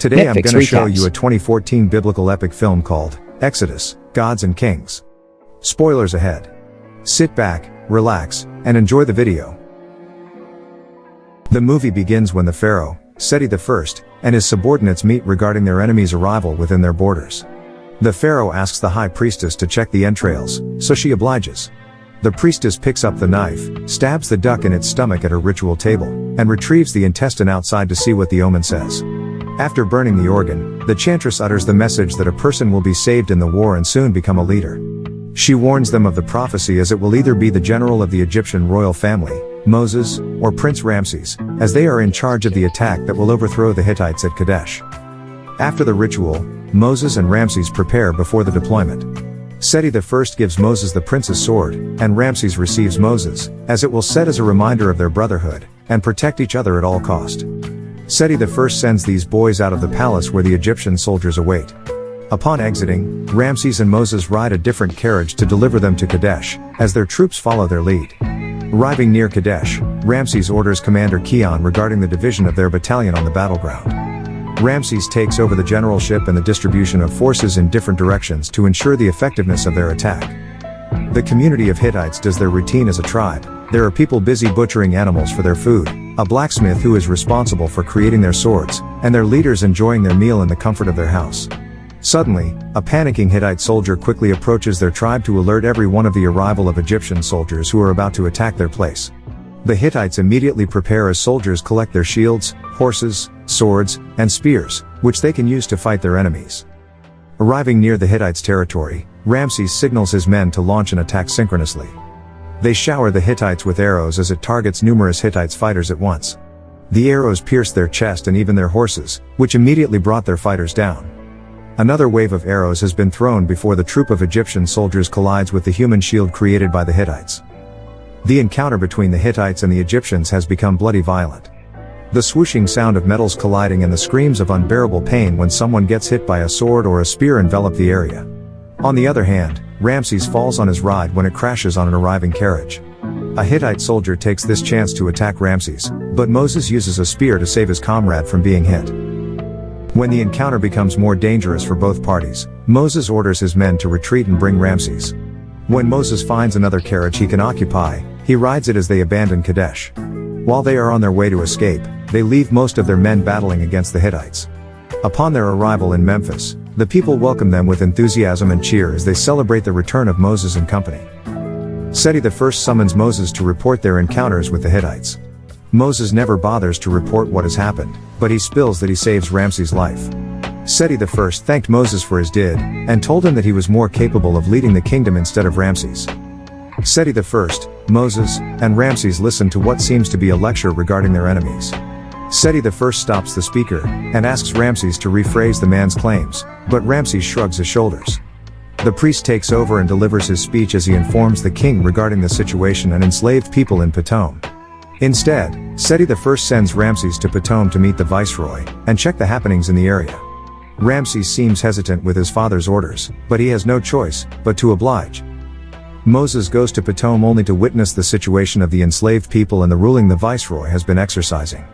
Today I'm Netfix gonna show recaps. you a 2014 biblical epic film called Exodus, Gods and Kings. Spoilers ahead. Sit back, relax, and enjoy the video. The movie begins when the Pharaoh, Seti I, and his subordinates meet regarding their enemy's arrival within their borders. The Pharaoh asks the high priestess to check the entrails, so she obliges. The priestess picks up the knife, stabs the duck in its stomach at her ritual table, and retrieves the intestine outside to see what the omen says. After burning the organ, the chantress utters the message that a person will be saved in the war and soon become a leader. She warns them of the prophecy, as it will either be the general of the Egyptian royal family, Moses, or Prince Ramses, as they are in charge of the attack that will overthrow the Hittites at Kadesh. After the ritual, Moses and Ramses prepare before the deployment. Seti I gives Moses the prince's sword, and Ramses receives Moses, as it will set as a reminder of their brotherhood, and protect each other at all cost. Seti I sends these boys out of the palace where the Egyptian soldiers await. Upon exiting, Ramses and Moses ride a different carriage to deliver them to Kadesh, as their troops follow their lead. Arriving near Kadesh, Ramses orders Commander Keon regarding the division of their battalion on the battleground. Ramses takes over the generalship and the distribution of forces in different directions to ensure the effectiveness of their attack. The community of Hittites does their routine as a tribe. There are people busy butchering animals for their food, a blacksmith who is responsible for creating their swords, and their leaders enjoying their meal in the comfort of their house. Suddenly, a panicking Hittite soldier quickly approaches their tribe to alert everyone of the arrival of Egyptian soldiers who are about to attack their place. The Hittites immediately prepare as soldiers collect their shields, horses, swords, and spears, which they can use to fight their enemies. Arriving near the Hittites' territory, Ramses signals his men to launch an attack synchronously. They shower the Hittites with arrows as it targets numerous Hittites fighters at once. The arrows pierce their chest and even their horses, which immediately brought their fighters down. Another wave of arrows has been thrown before the troop of Egyptian soldiers collides with the human shield created by the Hittites. The encounter between the Hittites and the Egyptians has become bloody violent. The swooshing sound of metals colliding and the screams of unbearable pain when someone gets hit by a sword or a spear envelop the area. On the other hand, Ramses falls on his ride when it crashes on an arriving carriage. A Hittite soldier takes this chance to attack Ramses, but Moses uses a spear to save his comrade from being hit. When the encounter becomes more dangerous for both parties, Moses orders his men to retreat and bring Ramses. When Moses finds another carriage he can occupy, he rides it as they abandon Kadesh. While they are on their way to escape, they leave most of their men battling against the Hittites. Upon their arrival in Memphis, the people welcome them with enthusiasm and cheer as they celebrate the return of Moses and company. Seti I summons Moses to report their encounters with the Hittites. Moses never bothers to report what has happened, but he spills that he saves Ramses' life. Seti I thanked Moses for his deed, and told him that he was more capable of leading the kingdom instead of Ramses. Seti I, Moses, and Ramses listen to what seems to be a lecture regarding their enemies. Seti I stops the speaker, and asks Ramses to rephrase the man's claims, but Ramses shrugs his shoulders. The priest takes over and delivers his speech as he informs the king regarding the situation and enslaved people in Ptolemy. Instead, Seti I sends Ramses to Ptolemy to meet the viceroy, and check the happenings in the area. Ramses seems hesitant with his father's orders, but he has no choice but to oblige. Moses goes to Ptolemy only to witness the situation of the enslaved people and the ruling the viceroy has been exercising.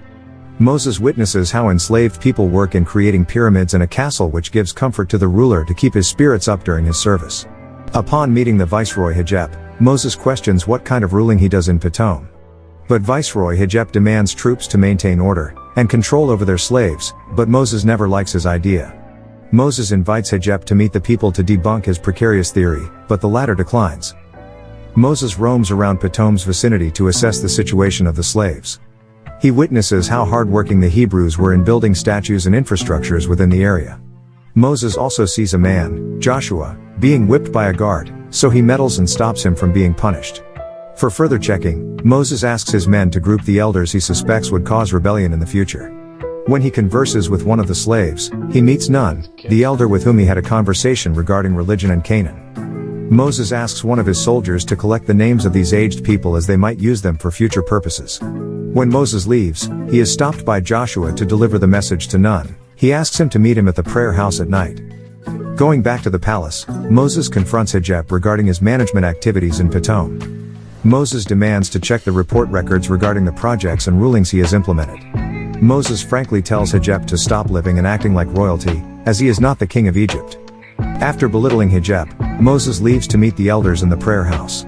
Moses witnesses how enslaved people work in creating pyramids and a castle, which gives comfort to the ruler to keep his spirits up during his service. Upon meeting the viceroy Hijep, Moses questions what kind of ruling he does in Ptolemy. But Viceroy Hijep demands troops to maintain order and control over their slaves, but Moses never likes his idea. Moses invites Hijep to meet the people to debunk his precarious theory, but the latter declines. Moses roams around Ptolemy's vicinity to assess the situation of the slaves. He witnesses how hardworking the Hebrews were in building statues and infrastructures within the area. Moses also sees a man, Joshua, being whipped by a guard, so he meddles and stops him from being punished. For further checking, Moses asks his men to group the elders he suspects would cause rebellion in the future. When he converses with one of the slaves, he meets Nun, the elder with whom he had a conversation regarding religion and Canaan. Moses asks one of his soldiers to collect the names of these aged people as they might use them for future purposes. When Moses leaves, he is stopped by Joshua to deliver the message to Nun. He asks him to meet him at the prayer house at night. Going back to the palace, Moses confronts Hijep regarding his management activities in Ptolemy. Moses demands to check the report records regarding the projects and rulings he has implemented. Moses frankly tells Hijab to stop living and acting like royalty, as he is not the king of Egypt. After belittling Hijab, Moses leaves to meet the elders in the prayer house.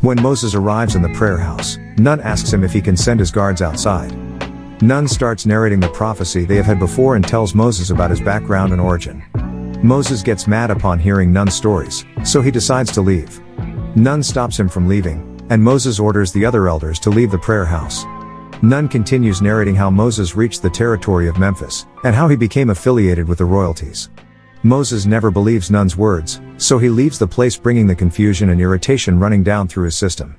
When Moses arrives in the prayer house, Nun asks him if he can send his guards outside. Nun starts narrating the prophecy they have had before and tells Moses about his background and origin. Moses gets mad upon hearing Nun's stories, so he decides to leave. Nun stops him from leaving, and Moses orders the other elders to leave the prayer house. Nun continues narrating how Moses reached the territory of Memphis, and how he became affiliated with the royalties. Moses never believes Nun's words, so he leaves the place, bringing the confusion and irritation running down through his system.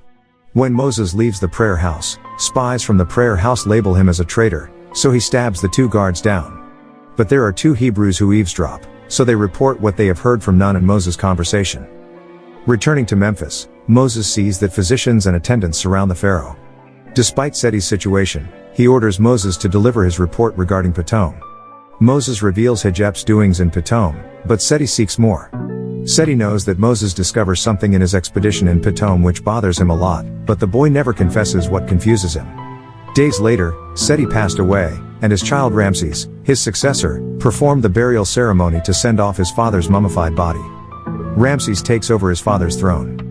When Moses leaves the prayer house, spies from the prayer house label him as a traitor, so he stabs the 2 guards down. But there are 2 Hebrews who eavesdrop, so they report what they have heard from Nun and Moses' conversation. Returning to Memphis, Moses sees that physicians and attendants surround the Pharaoh. Despite Seti's situation, he orders Moses to deliver his report regarding Ptolemy. Moses reveals Hijab's doings in Ptolemy, but Seti seeks more. Seti knows that Moses discovers something in his expedition in Ptolemy which bothers him a lot, but the boy never confesses what confuses him. Days later, Seti passed away, and his child Ramses, his successor, performed the burial ceremony to send off his father's mummified body. Ramses takes over his father's throne.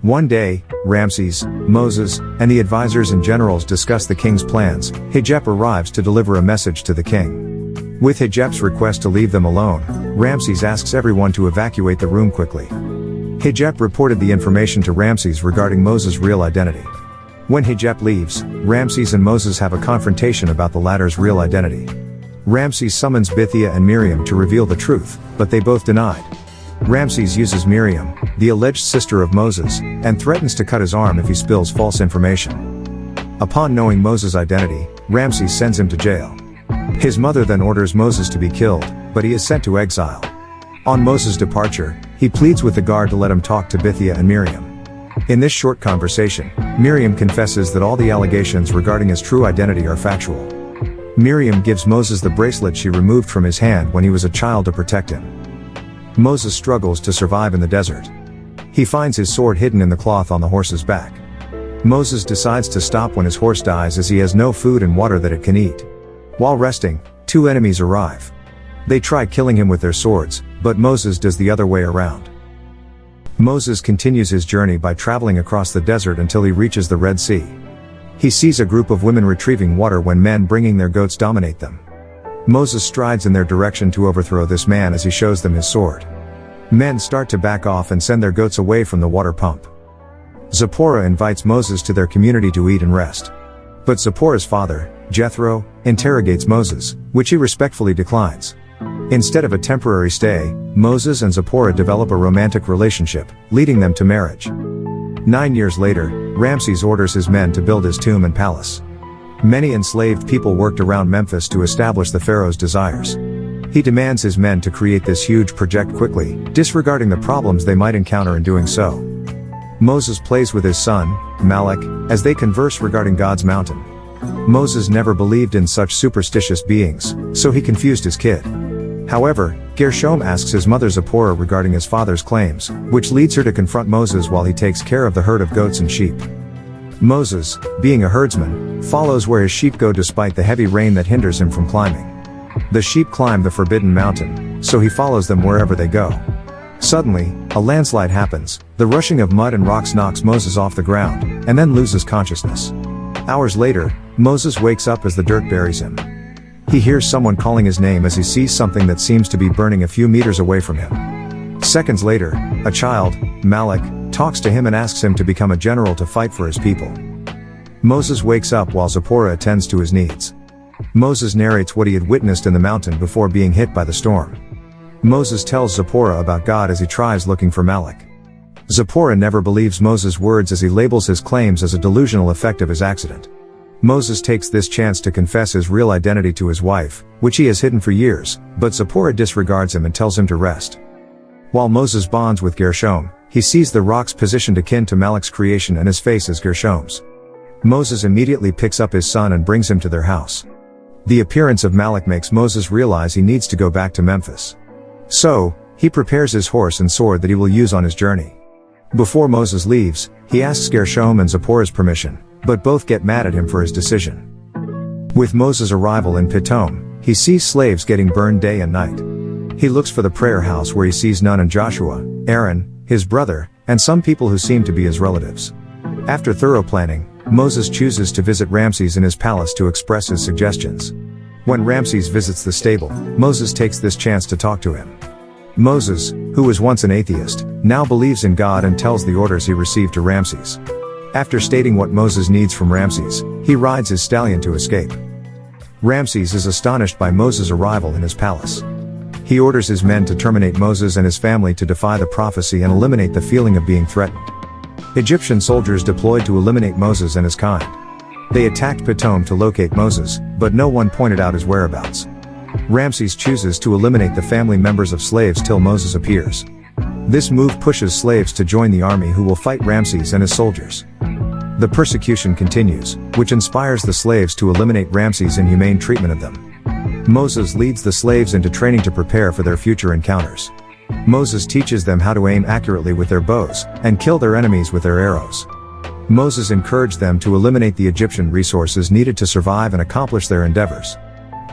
One day, Ramses, Moses, and the advisors and generals discuss the king's plans. Hijab arrives to deliver a message to the king. With Hijab's request to leave them alone, Ramses asks everyone to evacuate the room quickly. Hijab reported the information to Ramses regarding Moses' real identity. When Hijab leaves, Ramses and Moses have a confrontation about the latter's real identity. Ramses summons Bithia and Miriam to reveal the truth, but they both denied. Ramses uses Miriam, the alleged sister of Moses, and threatens to cut his arm if he spills false information. Upon knowing Moses' identity, Ramses sends him to jail. His mother then orders Moses to be killed, but he is sent to exile. On Moses' departure, he pleads with the guard to let him talk to Bithia and Miriam. In this short conversation, Miriam confesses that all the allegations regarding his true identity are factual. Miriam gives Moses the bracelet she removed from his hand when he was a child to protect him. Moses struggles to survive in the desert. He finds his sword hidden in the cloth on the horse's back. Moses decides to stop when his horse dies as he has no food and water that it can eat. While resting, 2 enemies arrive. They try killing him with their swords, but Moses does the other way around. Moses continues his journey by traveling across the desert until he reaches the Red Sea. He sees a group of women retrieving water when men bringing their goats dominate them. Moses strides in their direction to overthrow this man as he shows them his sword. Men start to back off and send their goats away from the water pump. Zipporah invites Moses to their community to eat and rest. But Zipporah's father, Jethro, interrogates Moses, which he respectfully declines. Instead of a temporary stay, Moses and Zipporah develop a romantic relationship, leading them to marriage. 9 years later, Ramses orders his men to build his tomb and palace. Many enslaved people worked around Memphis to establish the pharaoh's desires. He demands his men to create this huge project quickly, disregarding the problems they might encounter in doing so. Moses plays with his son, Malak, as they converse regarding God's mountain. Moses never believed in such superstitious beings, so he confused his kid. However, Gershom asks his mother Zipporah regarding his father's claims, which leads her to confront Moses while he takes care of the herd of goats and sheep. Moses, being a herdsman, follows where his sheep go despite the heavy rain that hinders him from climbing. The sheep climb the forbidden mountain, so he follows them wherever they go. Suddenly, a landslide happens. The rushing of mud and rocks knocks Moses off the ground, and then loses consciousness. Hours later, Moses wakes up as the dirt buries him. He hears someone calling his name as he sees something that seems to be burning a few meters away from him. Seconds later, a child, Malak, talks to him and asks him to become a general to fight for his people. Moses wakes up while Zipporah attends to his needs. Moses narrates what he had witnessed in the mountain before being hit by the storm. Moses tells Zipporah about God as he tries looking for Malak. Zipporah never believes Moses' words as he labels his claims as a delusional effect of his accident. Moses takes this chance to confess his real identity to his wife, which he has hidden for years, but Zipporah disregards him and tells him to rest. While Moses bonds with Gershom, he sees the rocks positioned akin to Malak's creation and his face as Gershom's. Moses immediately picks up his son and brings him to their house. The appearance of Malak makes Moses realize he needs to go back to Memphis. So, he prepares his horse and sword that he will use on his journey. Before Moses leaves, he asks Gershom and Zipporah's permission, but both get mad at him for his decision. With Moses' arrival in Pitom, he sees slaves getting burned day and night. He looks for the prayer house where he sees Nun and Joshua, Aaron, his brother, and some people who seem to be his relatives. After thorough planning, Moses chooses to visit Ramses in his palace to express his suggestions. When Ramses visits the stable, Moses takes this chance to talk to him. Moses, who was once an atheist, now believes in God and tells the orders he received to Ramses. After stating what Moses needs from Ramses, he rides his stallion to escape. Ramses is astonished by Moses' arrival in his palace. He orders his men to terminate Moses and his family to defy the prophecy and eliminate the feeling of being threatened. Egyptian soldiers deployed to eliminate Moses and his kind. They attacked Pitom to locate Moses, but no one pointed out his whereabouts. Ramses chooses to eliminate the family members of slaves till Moses appears. This move pushes slaves to join the army who will fight Ramses and his soldiers. The persecution continues, which inspires the slaves to eliminate Ramses' inhumane treatment of them. Moses leads the slaves into training to prepare for their future encounters. Moses teaches them how to aim accurately with their bows, and kill their enemies with their arrows. Moses encouraged them to eliminate the Egyptian resources needed to survive and accomplish their endeavors.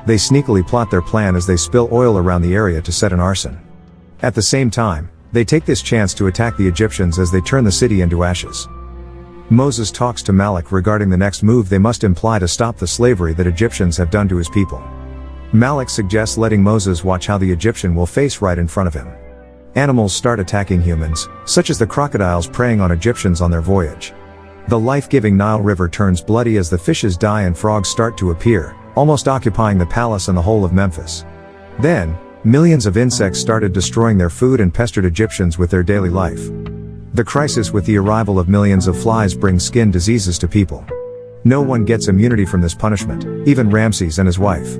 They sneakily plot their plan as they spill oil around the area to set an arson. At the same time, they take this chance to attack the Egyptians as they turn the city into ashes. Moses talks to Malak regarding the next move they must imply to stop the slavery that Egyptians have done to his people. Malak suggests letting Moses watch how the Egyptian will face right in front of him. Animals start attacking humans, such as the crocodiles preying on Egyptians on their voyage. The life-giving Nile River turns bloody as the fishes die and frogs start to appear, almost occupying the palace and the whole of Memphis. Then, millions of insects started destroying their food and pestered Egyptians with their daily life. The crisis with the arrival of millions of flies brings skin diseases to people. No one gets immunity from this punishment, even Ramses and his wife.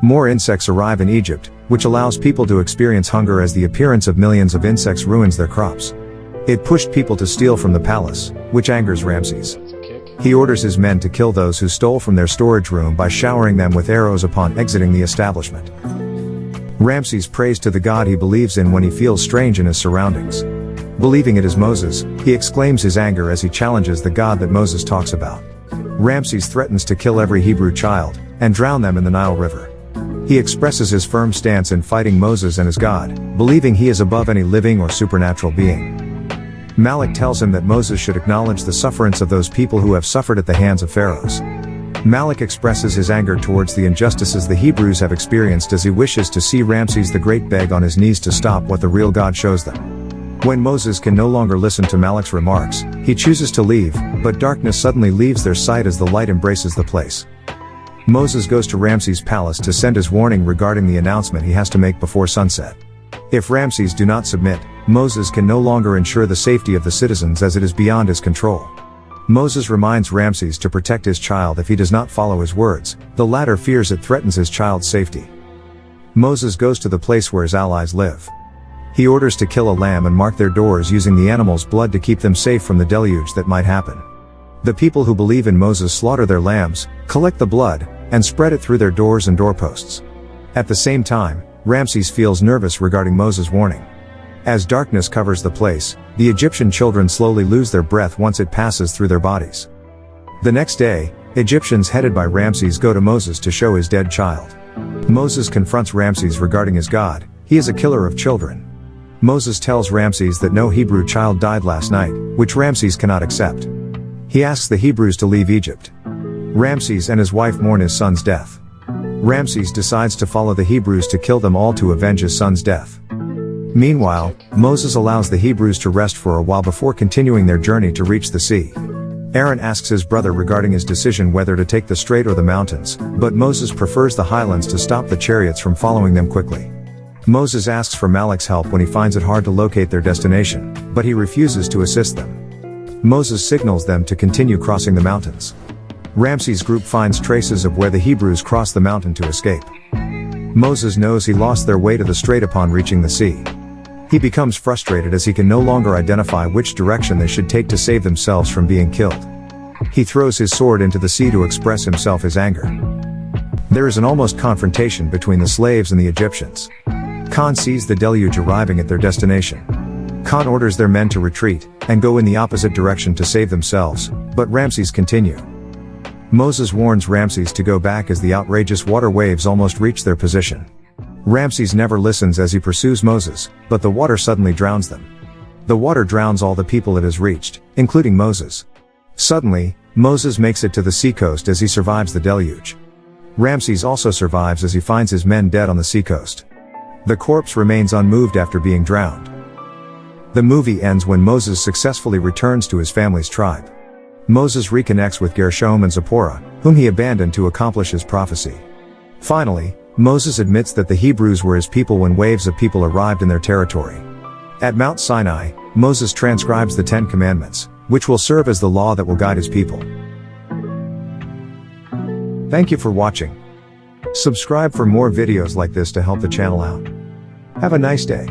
More insects arrive in Egypt, which allows people to experience hunger as the appearance of millions of insects ruins their crops. It pushed people to steal from the palace, which angers Ramses. He orders his men to kill those who stole from their storage room by showering them with arrows upon exiting the establishment. Ramses prays to the God he believes in when he feels strange in his surroundings. Believing it is Moses, he exclaims his anger as he challenges the God that Moses talks about. Ramses threatens to kill every Hebrew child, and drown them in the Nile River. He expresses his firm stance in fighting Moses and his God, believing he is above any living or supernatural being. Malak tells him that Moses should acknowledge the sufferance of those people who have suffered at the hands of pharaohs. Malak expresses his anger towards the injustices the Hebrews have experienced as he wishes to see Ramses the Great beg on his knees to stop what the real God shows them. When Moses can no longer listen to Malak's remarks, he chooses to leave, but darkness suddenly leaves their sight as the light embraces the place. Moses goes to Ramses' palace to send his warning regarding the announcement he has to make before sunset. If Ramses do not submit, Moses can no longer ensure the safety of the citizens as it is beyond his control. Moses reminds Ramses to protect his child if he does not follow his words. The latter fears it threatens his child's safety. Moses goes to the place where his allies live. He orders to kill a lamb and mark their doors using the animal's blood to keep them safe from the deluge that might happen. The people who believe in Moses slaughter their lambs, collect the blood, and spread it through their doors and doorposts. At the same time, Ramses feels nervous regarding Moses' warning. As darkness covers the place, the Egyptian children slowly lose their breath once it passes through their bodies. The next day, Egyptians headed by Ramses go to Moses to show his dead child. Moses confronts Ramses regarding his God. He is a killer of children. Moses tells Ramses that no Hebrew child died last night, which Ramses cannot accept. He asks the Hebrews to leave Egypt. Ramses and his wife mourn his son's death. Ramses decides to follow the Hebrews to kill them all to avenge his son's death. Meanwhile, Moses allows the Hebrews to rest for a while before continuing their journey to reach the sea. Aaron asks his brother regarding his decision whether to take the strait or the mountains, but Moses prefers the highlands to stop the chariots from following them quickly. Moses asks for Malak's help when he finds it hard to locate their destination, but he refuses to assist them. Moses signals them to continue crossing the mountains. Ramses' group finds traces of where the Hebrews crossed the mountain to escape. Moses knows he lost their way to the strait upon reaching the sea. He becomes frustrated as he can no longer identify which direction they should take to save themselves from being killed. He throws his sword into the sea to express his anger. There is an almost confrontation between the slaves and the Egyptians. Khan sees the deluge arriving at their destination. Khan orders their men to retreat, and go in the opposite direction to save themselves, but Ramses continue. Moses warns Ramses to go back as the outrageous water waves almost reach their position. Ramses never listens as he pursues Moses, but the water suddenly drowns them. The water drowns all the people it has reached, including Moses. Suddenly, Moses makes it to the seacoast as he survives the deluge. Ramses also survives as he finds his men dead on the seacoast. The corpse remains unmoved after being drowned. The movie ends when Moses successfully returns to his family's tribe. Moses reconnects with Gershom and Zipporah, whom he abandoned to accomplish his prophecy. Finally, Moses admits that the Hebrews were his people when waves of people arrived in their territory. At Mount Sinai, Moses transcribes the 10 Commandments, which will serve as the law that will guide his people. Thank you for watching. Subscribe for more videos like this to help the channel out. Have a nice day.